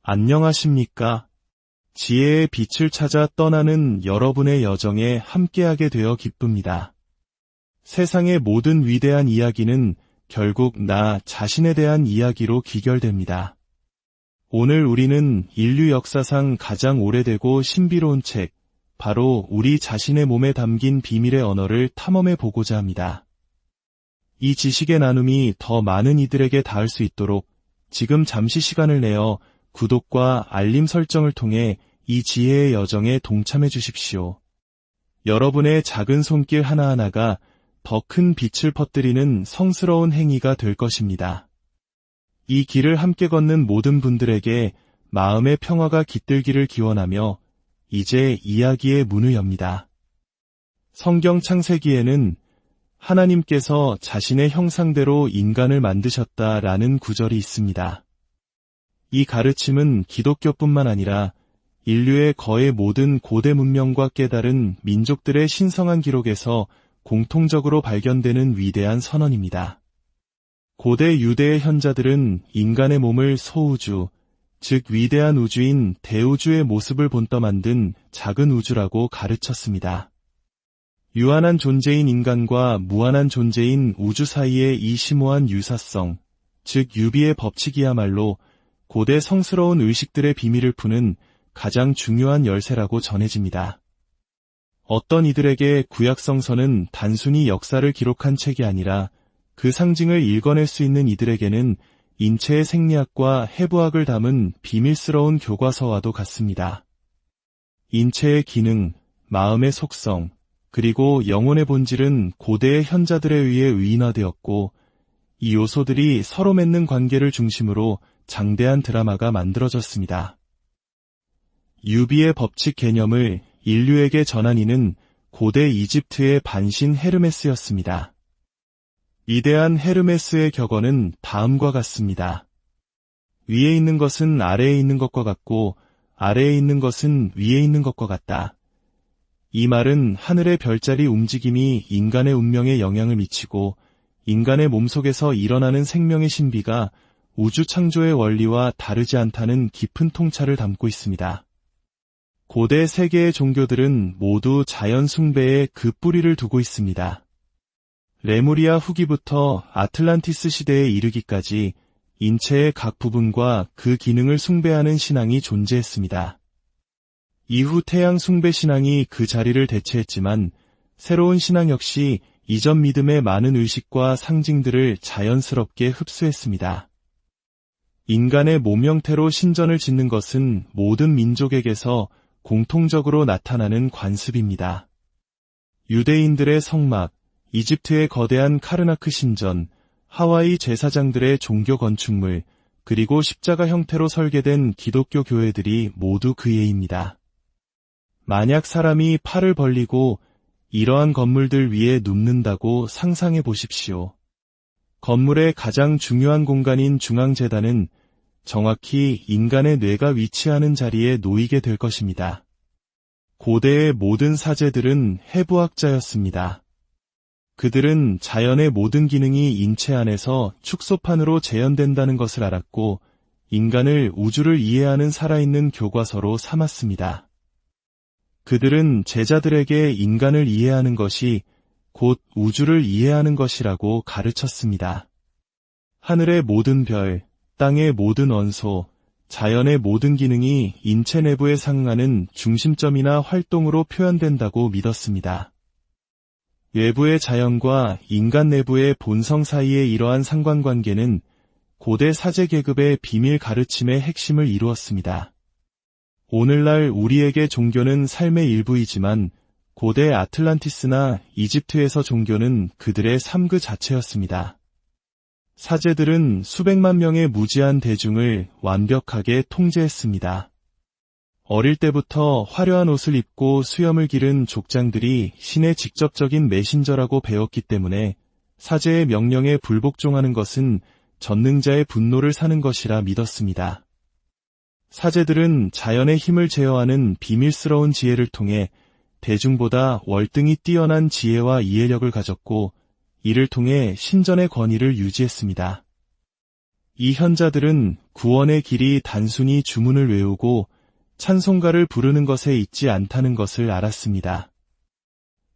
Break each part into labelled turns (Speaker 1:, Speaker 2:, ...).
Speaker 1: 안녕하십니까? 지혜의 빛을 찾아 떠나는 여러분의 여정에 함께하게 되어 기쁩니다. 세상의 모든 위대한 이야기는 결국 나 자신에 대한 이야기로 귀결됩니다. 오늘 우리는 인류 역사상 가장 오래되고 신비로운 책, 바로 우리 자신의 몸에 담긴 비밀의 언어를 탐험해 보고자 합니다. 이 지식의 나눔이 더 많은 이들에게 닿을 수 있도록 지금 잠시 시간을 내어 구독과 알림 설정을 통해 이 지혜의 여정에 동참해 주십시오. 여러분의 작은 손길 하나하나가 더 큰 빛을 퍼뜨리는 성스러운 행위가 될 것입니다. 이 길을 함께 걷는 모든 분들에게 마음의 평화가 깃들기를 기원하며 이제 이야기의 문을 엽니다. 성경 창세기에는 하나님께서 자신의 형상대로 인간을 만드셨다라는 구절이 있습니다. 이 가르침은 기독교뿐만 아니라 인류의 거의 모든 고대 문명과 깨달은 민족들의 신성한 기록에서 공통적으로 발견되는 위대한 선언입니다. 고대 유대의 현자들은 인간의 몸을 소우주, 즉 위대한 우주인 대우주의 모습을 본떠 만든 작은 우주라고 가르쳤습니다. 유한한 존재인 인간과 무한한 존재인 우주 사이의 이 심오한 유사성, 즉 유비의 법칙이야말로 고대 성스러운 의식들의 비밀을 푸는 가장 중요한 열쇠라고 전해집니다. 어떤 이들에게 구약성서는 단순히 역사를 기록한 책이 아니라 그 상징을 읽어낼 수 있는 이들에게는 인체의 생리학과 해부학을 담은 비밀스러운 교과서와도 같습니다. 인체의 기능, 마음의 속성, 그리고 영혼의 본질은 고대의 현자들에 의해 의인화되었고 이 요소들이 서로 맺는 관계를 중심으로 장대한 드라마가 만들어졌습니다. 유비의 법칙 개념을 인류에게 전한 이는 고대 이집트의 반신 헤르메스였습니다. 위대한 헤르메스의 격언은 다음과 같습니다. 위에 있는 것은 아래에 있는 것과 같고 아래에 있는 것은 위에 있는 것과 같다. 이 말은 하늘의 별자리 움직임이 인간의 운명에 영향을 미치고 인간의 몸속에서 일어나는 생명의 신비가 우주 창조의 원리와 다르지 않다는 깊은 통찰을 담고 있습니다. 고대 세계의 종교들은 모두 자연 숭배에 그 뿌리를 두고 있습니다. 레무리아 후기부터 아틀란티스 시대에 이르기까지 인체의 각 부분과 그 기능을 숭배하는 신앙이 존재했습니다. 이후 태양 숭배 신앙이 그 자리를 대체했지만 새로운 신앙 역시 이전 믿음의 많은 의식과 상징들을 자연스럽게 흡수했습니다. 인간의 몸 형태로 신전을 짓는 것은 모든 민족에게서 공통적으로 나타나는 관습입니다. 유대인들의 성막, 이집트의 거대한 카르나크 신전, 하와이 제사장들의 종교 건축물, 그리고 십자가 형태로 설계된 기독교 교회들이 모두 그 예입니다. 만약 사람이 팔을 벌리고 이러한 건물들 위에 눕는다고 상상해 보십시오. 건물의 가장 중요한 공간인 중앙재단은 정확히 인간의 뇌가 위치하는 자리에 놓이게 될 것입니다. 고대의 모든 사제들은 해부학자였습니다. 그들은 자연의 모든 기능이 인체 안에서 축소판으로 재현된다는 것을 알았고 인간을 우주를 이해하는 살아있는 교과서로 삼았습니다. 그들은 제자들에게 인간을 이해하는 것이 곧 우주를 이해하는 것이라고 가르쳤습니다. 하늘의 모든 별, 땅의 모든 원소, 자연의 모든 기능이 인체 내부에 상응하는 중심점이나 활동으로 표현된다고 믿었습니다. 외부의 자연과 인간 내부의 본성 사이의 이러한 상관관계는 고대 사제 계급의 비밀 가르침의 핵심을 이루었습니다. 오늘날 우리에게 종교는 삶의 일부이지만 고대 아틀란티스나 이집트에서 종교는 그들의 삶 그 자체였습니다. 사제들은 수백만 명의 무지한 대중을 완벽하게 통제했습니다. 어릴 때부터 화려한 옷을 입고 수염을 기른 족장들이 신의 직접적인 메신저라고 배웠기 때문에 사제의 명령에 불복종하는 것은 전능자의 분노를 사는 것이라 믿었습니다. 사제들은 자연의 힘을 제어하는 비밀스러운 지혜를 통해 대중보다 월등히 뛰어난 지혜와 이해력을 가졌고 이를 통해 신전의 권위를 유지했습니다. 이 현자들은 구원의 길이 단순히 주문을 외우고 찬송가를 부르는 것에 있지 않다는 것을 알았습니다.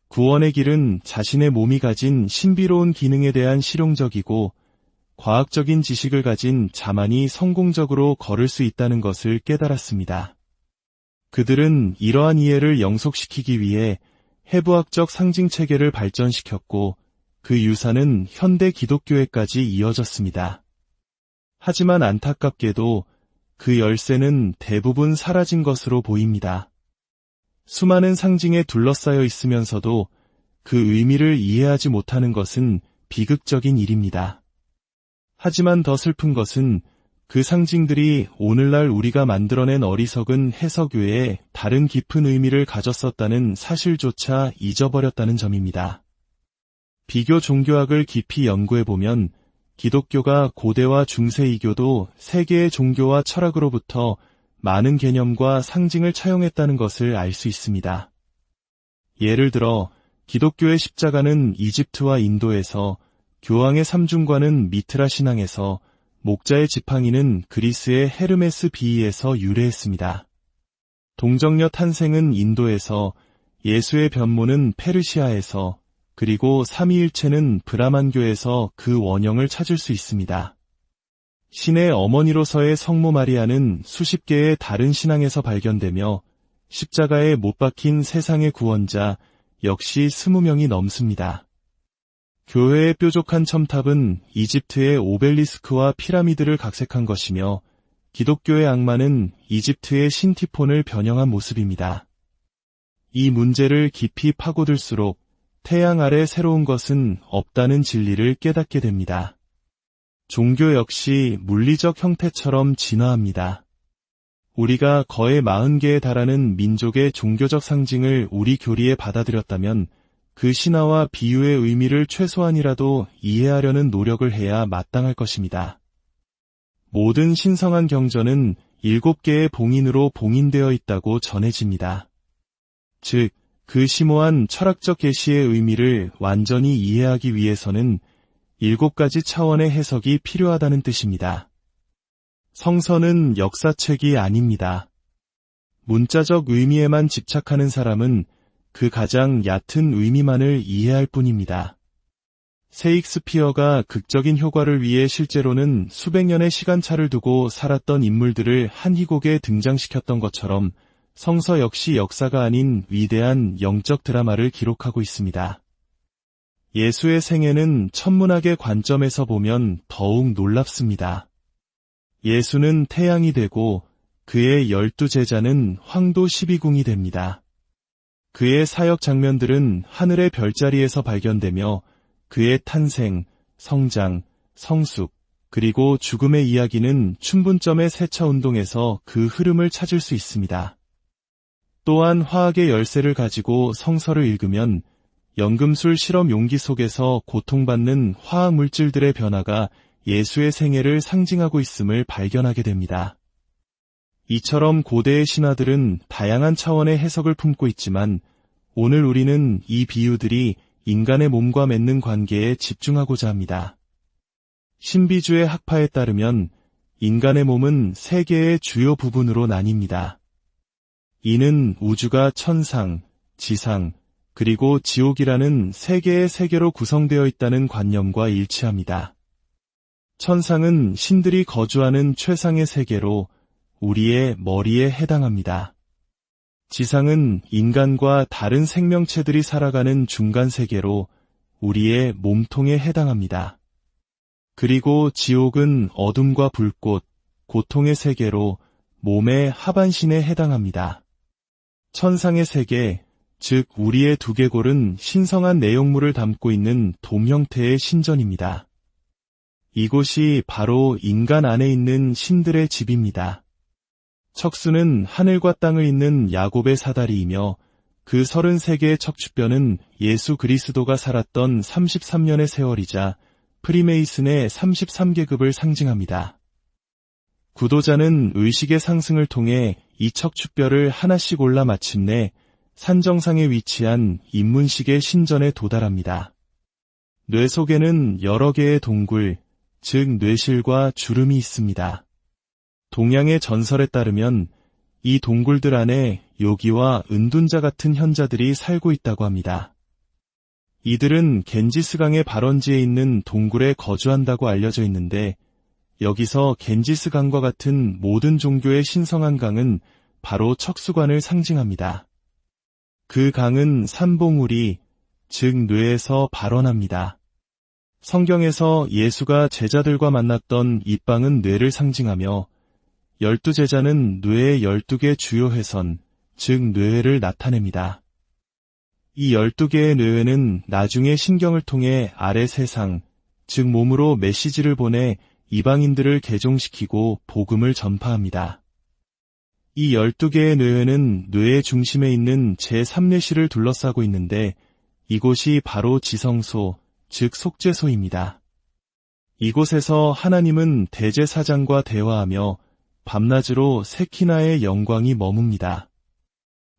Speaker 1: 구원의 길은 자신의 몸이 가진 신비로운 기능에 대한 실용적이고 과학적인 지식을 가진 자만이 성공적으로 걸을 수 있다는 것을 깨달았습니다. 그들은 이러한 이해를 영속시키기 위해 해부학적 상징체계를 발전시켰고 그 유산은 현대 기독교에까지 이어졌습니다. 하지만 안타깝게도 그 열쇠는 대부분 사라진 것으로 보입니다. 수많은 상징에 둘러싸여 있으면서도 그 의미를 이해하지 못하는 것은 비극적인 일입니다. 하지만 더 슬픈 것은 그 상징들이 오늘날 우리가 만들어낸 어리석은 해석 외에 다른 깊은 의미를 가졌었다는 사실조차 잊어버렸다는 점입니다. 비교 종교학을 깊이 연구해보면 기독교가 고대와 중세 이교도 세계의 종교와 철학으로부터 많은 개념과 상징을 차용했다는 것을 알 수 있습니다. 예를 들어 기독교의 십자가는 이집트와 인도에서, 교황의 삼중과는 미트라 신앙에서, 목자의 지팡이는 그리스의 헤르메스 비위에서 유래했습니다. 동정녀 탄생은 인도에서, 예수의 변모는 페르시아에서, 그리고 삼위일체는 브라만교에서 그 원형을 찾을 수 있습니다. 신의 어머니로서의 성모 마리아는 수십 개의 다른 신앙에서 발견되며 십자가에 못 박힌 세상의 구원자 역시 20명이 넘습니다. 교회의 뾰족한 첨탑은 이집트의 오벨리스크와 피라미드를 각색한 것이며 기독교의 악마는 이집트의 신티폰을 변형한 모습입니다. 이 문제를 깊이 파고들수록 태양 아래 새로운 것은 없다는 진리를 깨닫게 됩니다. 종교 역시 물리적 형태처럼 진화합니다. 우리가 거의 40개에 달하는 민족의 종교적 상징을 우리 교리에 받아들였다면 그 신화와 비유의 의미를 최소한이라도 이해하려는 노력을 해야 마땅할 것입니다. 모든 신성한 경전은 7개의 봉인으로 봉인되어 있다고 전해집니다. 즉, 그 심오한 철학적 계시의 의미를 완전히 이해하기 위해서는 7가지 차원의 해석이 필요하다는 뜻입니다. 성서는 역사책이 아닙니다. 문자적 의미에만 집착하는 사람은 그 가장 얕은 의미만을 이해할 뿐입니다. 세익스피어가 극적인 효과를 위해 실제로는 수백 년의 시간차를 두고 살았던 인물들을 한 희곡에 등장시켰던 것처럼 성서 역시 역사가 아닌 위대한 영적 드라마를 기록하고 있습니다. 예수의 생애는 천문학의 관점에서 보면 더욱 놀랍습니다. 예수는 태양이 되고 그의 12제자는 황도 12궁이 됩니다. 그의 사역 장면들은 하늘의 별자리에서 발견되며 그의 탄생, 성장, 성숙, 그리고 죽음의 이야기는 춘분점의 세차운동에서 그 흐름을 찾을 수 있습니다. 또한 화학의 열쇠를 가지고 성서를 읽으면 연금술 실험 용기 속에서 고통받는 화학 물질들의 변화가 예수의 생애를 상징하고 있음을 발견하게 됩니다. 이처럼 고대의 신화들은 다양한 차원의 해석을 품고 있지만 오늘 우리는 이 비유들이 인간의 몸과 맺는 관계에 집중하고자 합니다. 신비주의 학파에 따르면 인간의 몸은 3개의 주요 부분으로 나뉩니다. 이는 우주가 천상, 지상, 그리고 지옥이라는 3개의 세계로 구성되어 있다는 관념과 일치합니다. 천상은 신들이 거주하는 최상의 세계로 우리의 머리에 해당합니다. 지상은 인간과 다른 생명체들이 살아가는 중간 세계로 우리의 몸통에 해당합니다. 그리고 지옥은 어둠과 불꽃, 고통의 세계로 몸의 하반신에 해당합니다. 천상의 세계, 즉 우리의 두개골은 신성한 내용물을 담고 있는 돔 형태의 신전입니다. 이곳이 바로 인간 안에 있는 신들의 집입니다. 척수는 하늘과 땅을 잇는 야곱의 사다리이며 그 33개의 척추뼈는 예수 그리스도가 살았던 33년의 세월이자 프리메이슨의 33계급을 상징합니다. 구도자는 의식의 상승을 통해 이 척추뼈를 하나씩 올라 마침내 산정상에 위치한 인문식의 신전에 도달합니다. 뇌 속에는 여러 개의 동굴, 즉 뇌실과 주름이 있습니다. 동양의 전설에 따르면 이 동굴들 안에 요기와 은둔자 같은 현자들이 살고 있다고 합니다. 이들은 겐지스강의 발원지에 있는 동굴에 거주한다고 알려져 있는데 여기서 겐지스강과 같은 모든 종교의 신성한 강은 바로 척수관을 상징합니다. 그 강은 산봉우리, 즉 뇌에서 발원합니다. 성경에서 예수가 제자들과 만났던 이 빵은 뇌를 상징하며 12제자는 뇌의 12개 주요 회선, 즉 뇌회를 나타냅니다. 이 12개의 뇌회는 나중에 신경을 통해 아래 세상, 즉 몸으로 메시지를 보내 이방인들을 개종시키고 복음을 전파합니다. 이 12개의 뇌회는 뇌의 중심에 있는 제3뇌실을 둘러싸고 있는데 이곳이 바로 지성소, 즉 속죄소입니다. 이곳에서 하나님은 대제사장과 대화하며 밤낮으로 세키나의 영광이 머뭅니다.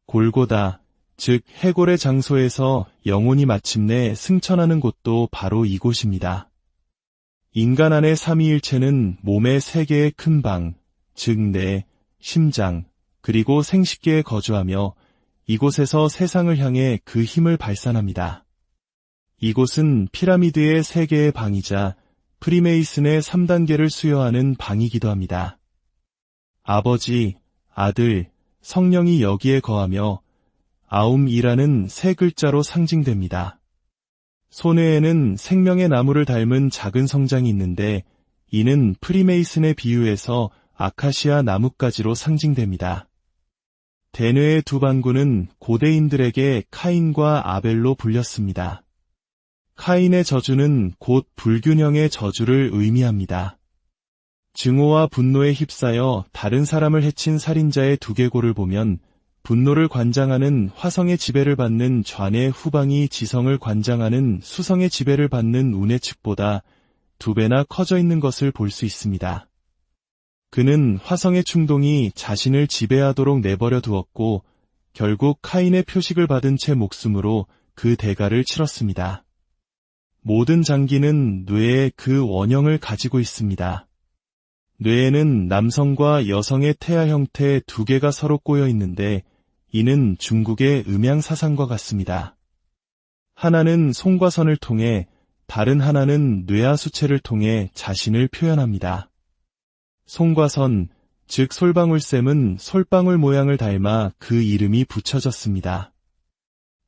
Speaker 1: 골고다, 즉 해골의 장소에서 영혼이 마침내 승천하는 곳도 바로 이곳입니다. 인간 안의 삼위일체는 몸의 세 개의 큰 방, 즉 뇌, 심장, 그리고 생식계에 거주하며 이곳에서 세상을 향해 그 힘을 발산합니다. 이곳은 피라미드의 세 개의 방이자 프리메이슨의 3단계를 수여하는 방이기도 합니다. 아버지, 아들, 성령이 여기에 거하며 아움이라는 세 글자로 상징됩니다. 손해에는 생명의 나무를 닮은 작은 성장이 있는데 이는 프리메이슨의 비유에서 아카시아 나뭇가지로 상징됩니다. 대뇌의 두 방구는 고대인들에게 카인과 아벨로 불렸습니다. 카인의 저주는 곧 불균형의 저주를 의미합니다. 증오와 분노에 휩싸여 다른 사람을 해친 살인자의 두개골을 보면 분노를 관장하는 화성의 지배를 받는 좌뇌 후방이 지성을 관장하는 수성의 지배를 받는 우뇌측보다 2배나 커져 있는 것을 볼 수 있습니다. 그는 화성의 충동이 자신을 지배하도록 내버려 두었고 결국 카인의 표식을 받은 채 목숨으로 그 대가를 치렀습니다. 모든 장기는 뇌에 그 원형을 가지고 있습니다. 뇌에는 남성과 여성의 태아 형태 2개가 서로 꼬여 있는데 이는 중국의 음양 사상과 같습니다. 하나는 송과 선을 통해 다른 하나는 뇌하 수체를 통해 자신을 표현합니다. 송과 선, 즉 솔방울샘은 솔방울 모양을 닮아 그 이름이 붙여졌습니다.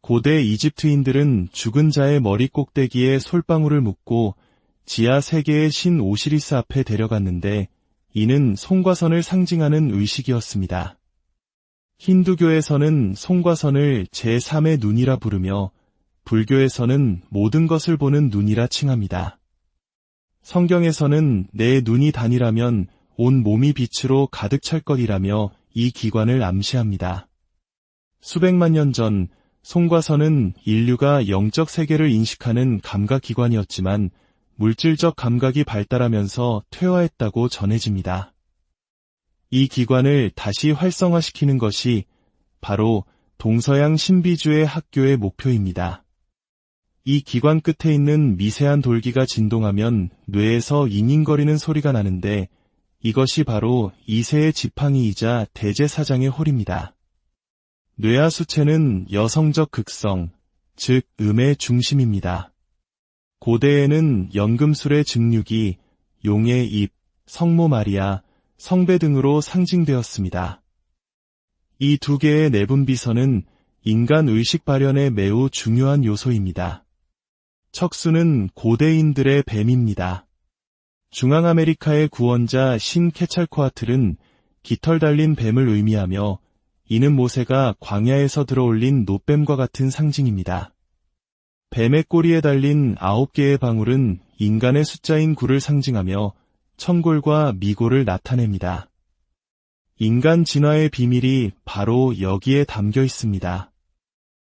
Speaker 1: 고대 이집트인들은 죽은 자의 머리 꼭대기에 솔방울을 묶고 지하 세계의 신 오시리스 앞에 데려갔는데 이는 송과 선을 상징하는 의식이었습니다. 힌두교에서는 송과 선을 제3의 눈이라 부르며 불교에서는 모든 것을 보는 눈이라 칭합니다. 성경에서는 내 눈이 단이라면 온 몸이 빛으로 가득 찰 것이라며 이 기관을 암시합니다. 수백만 년 전 송과 선은 인류가 영적 세계를 인식하는 감각기관이었지만 물질적 감각이 발달하면서 퇴화했다고 전해집니다. 이 기관을 다시 활성화시키는 것이 바로 동서양 신비주의 학교의 목표입니다. 이 기관 끝에 있는 미세한 돌기가 진동하면 뇌에서 잉잉거리는 소리가 나는데 이것이 바로 이세의 지팡이이자 대제사장의 홀입니다. 뇌하 수체는 여성적 극성, 즉 음의 중심입니다. 고대에는 연금술의 증류기, 용의 입, 성모 마리아, 성배 등으로 상징되었습니다. 이 2개의 내분비선은 인간 의식 발현에 매우 중요한 요소입니다. 척수는 고대인들의 뱀입니다. 중앙아메리카의 구원자 신 케찰코아틀은 깃털 달린 뱀을 의미하며 이는 모세가 광야에서 들어올린 놋뱀과 같은 상징입니다. 뱀의 꼬리에 달린 9개의 방울은 인간의 숫자인 9를 상징하며 천골과 미골을 나타냅니다. 인간 진화의 비밀이 바로 여기에 담겨 있습니다.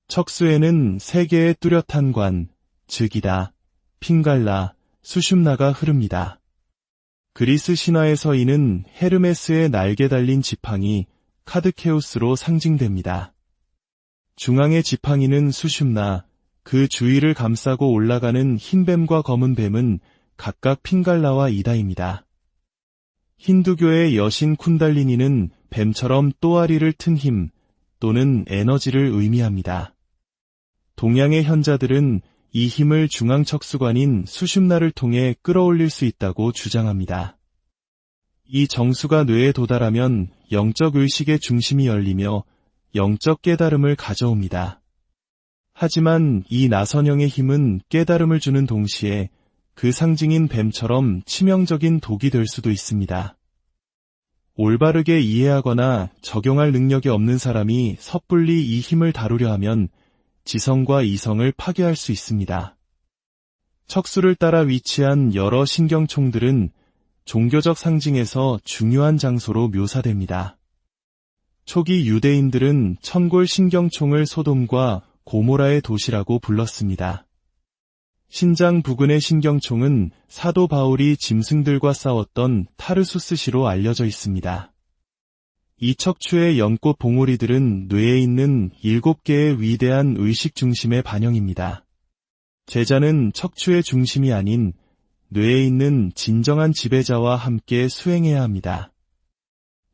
Speaker 1: 척수에는 3개의 뚜렷한 관, 즉 이다, 핑갈라, 수슌나가 흐릅니다. 그리스 신화에서 이는 헤르메스의 날개 달린 지팡이 카드케우스로 상징됩니다. 중앙의 지팡이는 수슌나, 그 주위를 감싸고 올라가는 흰 뱀과 검은 뱀은 각각 핑갈라와 이다입니다. 힌두교의 여신 쿤달리니는 뱀처럼 또아리를 튼 힘 또는 에너지를 의미합니다. 동양의 현자들은 이 힘을 중앙척수관인 수슌나를 통해 끌어올릴 수 있다고 주장합니다. 이 정수가 뇌에 도달하면 영적 의식의 중심이 열리며 영적 깨달음을 가져옵니다. 하지만 이 나선형의 힘은 깨달음을 주는 동시에 그 상징인 뱀처럼 치명적인 독이 될 수도 있습니다. 올바르게 이해하거나 적용할 능력이 없는 사람이 섣불리 이 힘을 다루려 하면 지성과 이성을 파괴할 수 있습니다. 척수를 따라 위치한 여러 신경총들은 종교적 상징에서 중요한 장소로 묘사됩니다. 초기 유대인들은 천골 신경총을 소돔과 고모라의 도시라고 불렀습니다. 신장 부근의 신경총은 사도 바울이 짐승들과 싸웠던 타르수스시로 알려져 있습니다. 이 척추의 연꽃 봉우리들은 뇌에 있는 7개의 위대한 의식 중심의 반영입니다. 제자는 척추의 중심이 아닌 뇌에 있는 진정한 지배자와 함께 수행해야 합니다.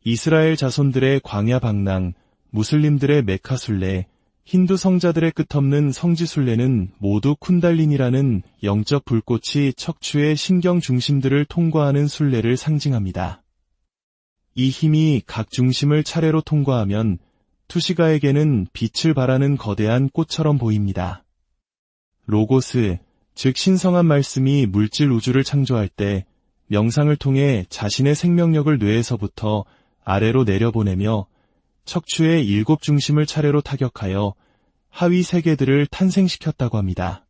Speaker 1: 이스라엘 자손들의 광야 방랑, 무슬림들의 메카 순례, 힌두 성자들의 끝없는 성지 순례는 모두 쿤달린이라는 영적 불꽃이 척추의 신경 중심들을 통과하는 순례를 상징합니다. 이 힘이 각 중심을 차례로 통과하면 투시가에게는 빛을 발하는 거대한 꽃처럼 보입니다. 로고스, 즉 신성한 말씀이 물질 우주를 창조할 때 명상을 통해 자신의 생명력을 뇌에서부터 아래로 내려보내며 척추의 7 중심을 차례로 타격하여 하위 세계들을 탄생시켰다고 합니다.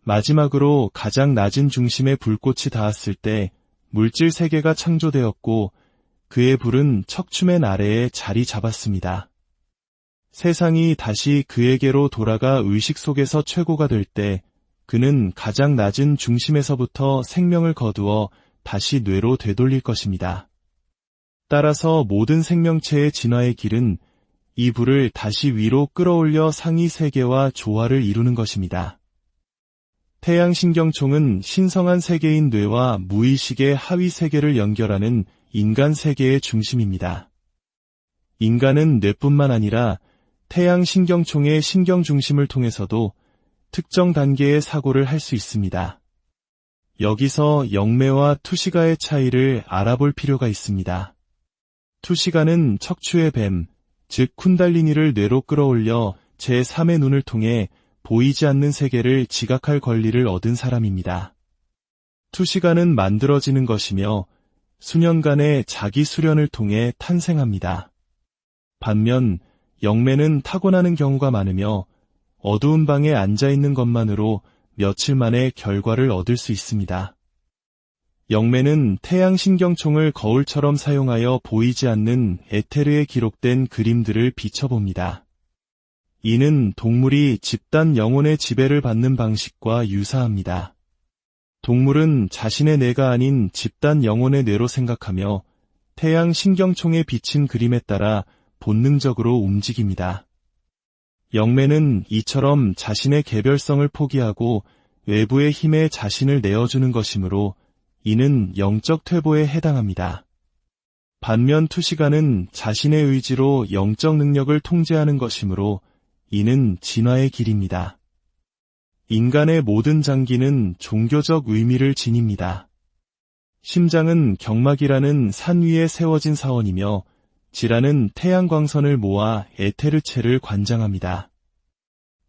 Speaker 1: 마지막으로 가장 낮은 중심의 불꽃이 닿았을 때 물질 세계가 창조되었고 그의 불은 척추맨 아래에 자리 잡았습니다. 세상이 다시 그에게로 돌아가 의식 속에서 최고가 될 때 그는 가장 낮은 중심에서부터 생명을 거두어 다시 뇌로 되돌릴 것입니다. 따라서 모든 생명체의 진화의 길은 이 불을 다시 위로 끌어올려 상위 세계와 조화를 이루는 것입니다. 태양신경총은 신성한 세계인 뇌와 무의식의 하위 세계를 연결하는 인간 세계의 중심입니다. 인간은 뇌뿐만 아니라 태양신경총의 신경 중심을 통해서도 특정 단계의 사고를 할 수 있습니다. 여기서 영매와 투시가의 차이를 알아볼 필요가 있습니다. 투시가는 척추의 뱀, 즉 쿤달리니를 뇌로 끌어올려 제3의 눈을 통해 보이지 않는 세계를 지각할 권리를 얻은 사람입니다. 투시가는 만들어지는 것이며 수년간의 자기 수련을 통해 탄생합니다. 반면 영매는 타고나는 경우가 많으며 어두운 방에 앉아있는 것만으로 며칠 만에 결과를 얻을 수 있습니다. 영매는 태양신경총을 거울처럼 사용하여 보이지 않는 에테르에 기록된 그림들을 비춰봅니다. 이는 동물이 집단 영혼의 지배를 받는 방식과 유사합니다. 동물은 자신의 뇌가 아닌 집단 영혼의 뇌로 생각하며 태양신경총에 비친 그림에 따라 본능적으로 움직입니다. 영매는 이처럼 자신의 개별성을 포기하고 외부의 힘에 자신을 내어주는 것이므로 이는 영적 퇴보에 해당합니다. 반면 투시가는 자신의 의지로 영적 능력을 통제하는 것이므로 이는 진화의 길입니다. 인간의 모든 장기는 종교적 의미를 지닙니다. 심장은 경막이라는 산 위에 세워진 사원이며 지라는 태양광선을 모아 에테르체를 관장합니다.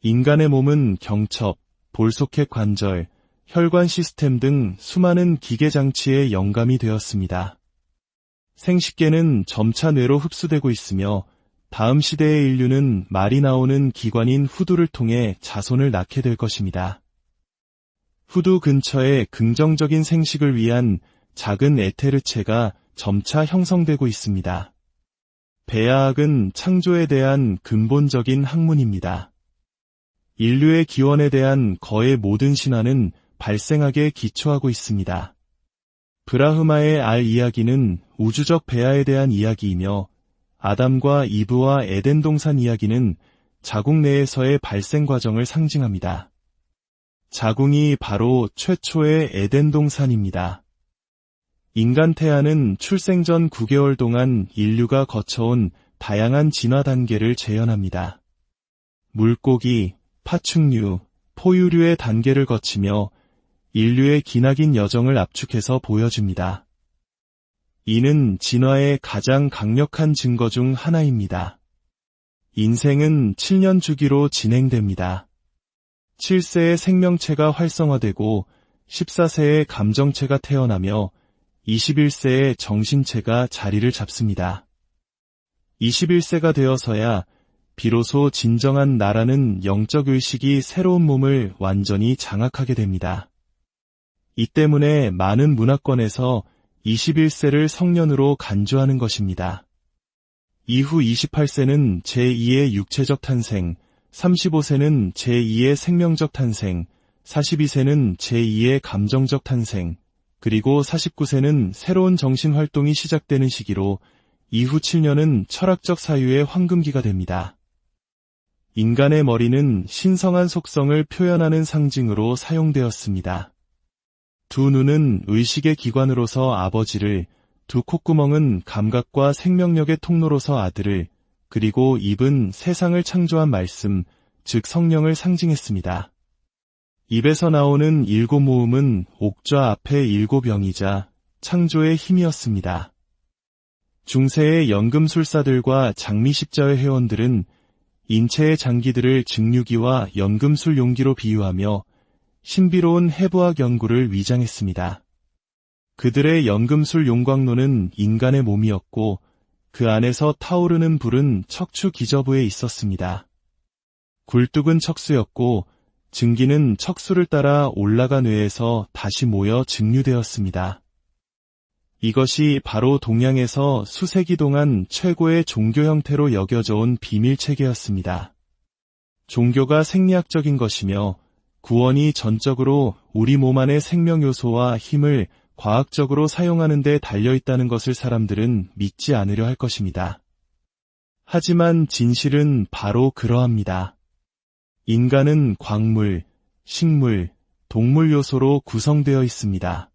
Speaker 1: 인간의 몸은 경첩, 볼소켓 관절, 혈관 시스템 등 수많은 기계장치의 영감이 되었습니다. 생식계는 점차 뇌로 흡수되고 있으며 다음 시대의 인류는 말이 나오는 기관인 후두를 통해 자손을 낳게 될 것입니다. 후두 근처에 긍정적인 생식을 위한 작은 에테르체가 점차 형성되고 있습니다. 배아학은 창조에 대한 근본적인 학문입니다. 인류의 기원에 대한 거의 모든 신화는 발생학에 기초하고 있습니다. 브라흐마의 알 이야기는 우주적 배아에 대한 이야기이며 아담과 이브와 에덴 동산 이야기는 자국 내에서의 발생 과정을 상징합니다. 자궁이 바로 최초의 에덴 동산입니다. 인간 태아는 출생 전 9개월 동안 인류가 거쳐온 다양한 진화 단계를 재현합니다. 물고기, 파충류, 포유류의 단계를 거치며 인류의 기나긴 여정을 압축해서 보여줍니다. 이는 진화의 가장 강력한 증거 중 하나입니다. 인생은 7년 주기로 진행됩니다. 7세에 생명체가 활성화되고 14세에 감정체가 태어나며 21세에 정신체가 자리를 잡습니다. 21세가 되어서야 비로소 진정한 나라는 영적 의식이 새로운 몸을 완전히 장악하게 됩니다. 이 때문에 많은 문화권에서 21세를 성년으로 간주하는 것입니다. 이후 28세는 제2의 육체적 탄생, 35세는 제2의 생명적 탄생, 42세는 제2의 감정적 탄생, 그리고 49세는 새로운 정신활동이 시작되는 시기로 이후 7년은 철학적 사유의 황금기가 됩니다. 인간의 머리는 신성한 속성을 표현하는 상징으로 사용되었습니다. 두 눈은 의식의 기관으로서 아버지를, 두 콧구멍은 감각과 생명력의 통로로서 아들을, 그리고 입은 세상을 창조한 말씀, 즉 성령을 상징했습니다. 입에서 나오는 7 모음은 옥좌 앞의 7 병이자 창조의 힘이었습니다. 중세의 연금술사들과 장미십자회 회원들은 인체의 장기들을 증류기와 연금술 용기로 비유하며 신비로운 해부학 연구를 위장했습니다. 그들의 연금술 용광로는 인간의 몸이었고 그 안에서 타오르는 불은 척추 기저부에 있었습니다. 굴뚝은 척수였고 증기는 척수를 따라 올라가 뇌에서 다시 모여 증류되었습니다. 이것이 바로 동양에서 수세기 동안 최고의 종교 형태로 여겨져 온 비밀체계였습니다. 종교가 생리학적인 것이며 구원이 전적으로 우리 몸 안의 생명 요소와 힘을 과학적으로 사용하는 데 달려있다는 것을 사람들은 믿지 않으려 할 것입니다. 하지만 진실은 바로 그러합니다. 인간은 광물, 식물, 동물 요소로 구성되어 있습니다.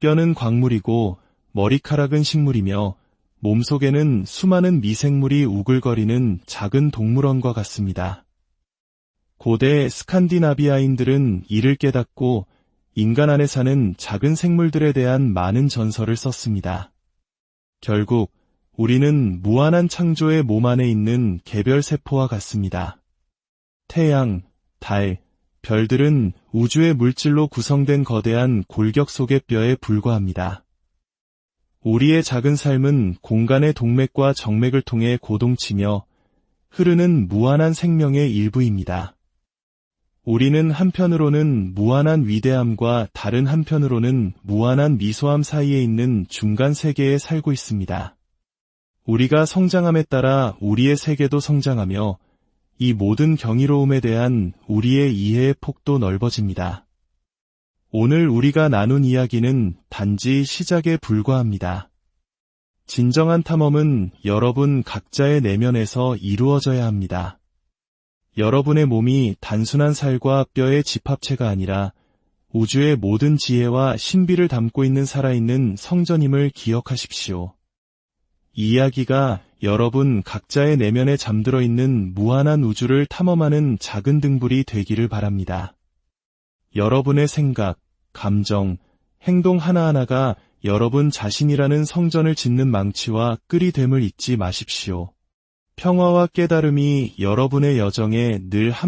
Speaker 1: 뼈는 광물이고 머리카락은 식물이며 몸속에는 수많은 미생물이 우글거리는 작은 동물원과 같습니다. 고대 스칸디나비아인들은 이를 깨닫고 인간 안에 사는 작은 생물들에 대한 많은 전설을 썼습니다. 결국 우리는 무한한 창조의 몸 안에 있는 개별 세포와 같습니다. 태양, 달, 별들은 우주의 물질로 구성된 거대한 골격 속의 뼈에 불과합니다. 우리의 작은 삶은 공간의 동맥과 정맥을 통해 고동치며 흐르는 무한한 생명의 일부입니다. 우리는 한편으로는 무한한 위대함과 다른 한편으로는 무한한 미소함 사이에 있는 중간 세계에 살고 있습니다. 우리가 성장함에 따라 우리의 세계도 성장하며 이 모든 경이로움에 대한 우리의 이해의 폭도 넓어집니다. 오늘 우리가 나눈 이야기는 단지 시작에 불과합니다. 진정한 탐험은 여러분 각자의 내면에서 이루어져야 합니다. 여러분의 몸이 단순한 살과 뼈의 집합체가 아니라 우주의 모든 지혜와 신비를 담고 있는 살아있는 성전임을 기억하십시오. 이 이야기가 여러분 각자의 내면에 잠들어 있는 무한한 우주를 탐험하는 작은 등불이 되기를 바랍니다. 여러분의 생각, 감정, 행동 하나하나가 여러분 자신이라는 성전을 짓는 망치와 끈이 됨을 잊지 마십시오. 평화와 깨달음이 여러분의 여정에 늘 함께